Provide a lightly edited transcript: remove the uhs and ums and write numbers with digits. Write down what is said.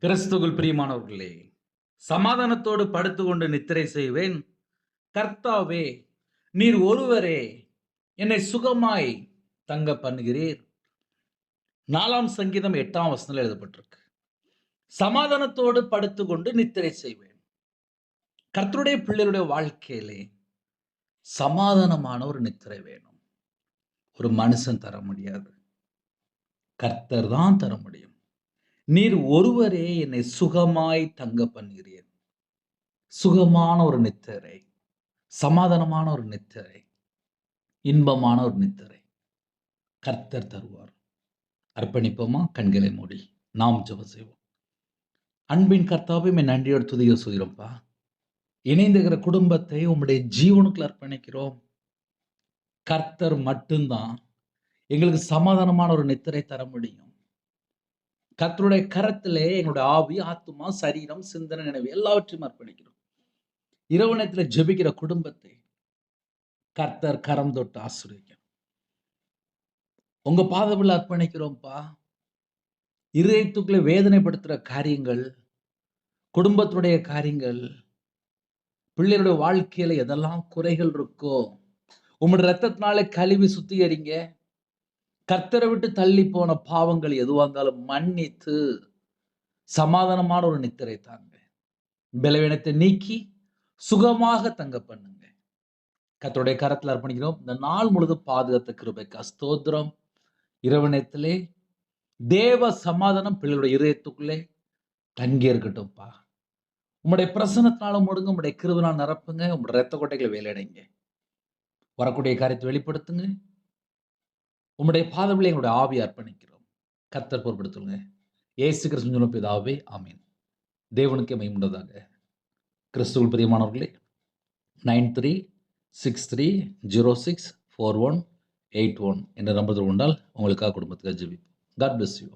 கிறிஸ்துவுக்குள் பிரியமானவர்களே, சமாதானத்தோடு படுத்துக்கொண்டு நித்திரை செய்வேன். கர்த்தாவே, நீர் ஒருவரே என்னை சுகமாய் தங்க பண்ணுகிறீர். 4ஆம் சங்கீதம் 8ஆம் வசனத்தில் எழுதப்பட்டிருக்கு. சமாதானத்தோடு படுத்துக்கொண்டு நித்திரை செய்வேன். கர்த்தருடைய பிள்ளைகளுடைய வாழ்க்கையிலே சமாதானமான ஒரு நித்திரை வேணும். ஒரு மனுஷன் தர முடியாது. கர்த்தர் தான் தர முடியும். நீர் ஒருவரே என்னை சுகமாய் தங்க பண்ணுகிறீர். சுகமான ஒரு நித்திரை, சமாதானமான ஒரு நித்திரை, இன்பமான ஒரு நித்திரை கர்த்தர் தருவார். அர்ப்பணிப்போமா? கண்களை மூடி நாம் ஜெபம் செய்வோம். அன்பின் கர்த்தாவே, உம்மை நன்றியோடு துதிக்க சொல்கிறோம்ப்பா. இணைந்திருக்கிற குடும்பத்தை உம்முடைய ஜீவனுக்குள்ள அர்ப்பணிக்கிறோம். கர்த்தர் மட்டும்தான் எங்களுக்கு சமாதானமான ஒரு நித்திரை தர முடியும். கர்த்தருடைய கரத்திலே எங்களுடைய ஆவி, ஆத்துமா, சரீரம், சிந்தனை, நினைவு எல்லாவற்றையும் அர்ப்பணிக்கிறோம். இரவு நேரத்துல ஜெபிக்கிற குடும்பத்தை கர்த்தர் கரம் தொட்டு ஆசீர்வதிக்கும். உங்க பாதத்தில் அர்ப்பணிக்கிறோம்ப்பா. இதயத்துக்குள்ளே வேதனைப்படுத்துற காரியங்கள், குடும்பத்துடைய காரியங்கள், பிள்ளைகளுடைய வாழ்க்கையில எதெல்லாம் குறைகள் இருக்கோ, உம்முடைய ரத்தத்தினாலே கழுவி சுத்திகரிங்க. கர்த்தரை விட்டு தள்ளி போன பாவங்கள் எதுவா இருந்தாலும் மன்னித்து சமாதானமான ஒரு நித்திரை தாங்க. பலவீனத்தை நீக்கி சுகமாக தங்க பண்ணுங்க. கர்த்தருடைய கரத்தில் அர்ப்பணிக்கிறோம். இந்த நாள் முழுதும் பாதுகாத்த கிருபைக்கா ஸ்தோத்திரம். இரவு நேரத்திலே தேவ சமாதானம் பிள்ளைகளுடைய இதயத்துக்குள்ளே தங்கி இருக்கட்டும்ப்பா. உம்முடைய பிரசன்னத்தினால முடுங்க, உம்முடைய கிருபையினால் நிரப்புங்க, உம்முடைய இரத்த கொட்டைகளை வேலையடைங்க. வரக்கூடிய காரியத்தை வெளிப்படுத்துங்க. உம்முடைய பாதத்தில் எங்களுடைய ஆவியை அர்ப்பணிக்கிறோம். கர்த்தர் பொறுப்படுத்துங்க. இயேசு கிறிஸ்துவின் மூலம் பிதாவே, ஆமென். தேவனுக்கே மகிமை உண்டாவதாக. கிறிஸ்துவுக்குள் பிரியமானவர்களே, 9363064181 என்ற நம்பர் கொண்டால் உங்களுக்காக குடும்பத்துக்காக ஜெபிப்போம். God bless you.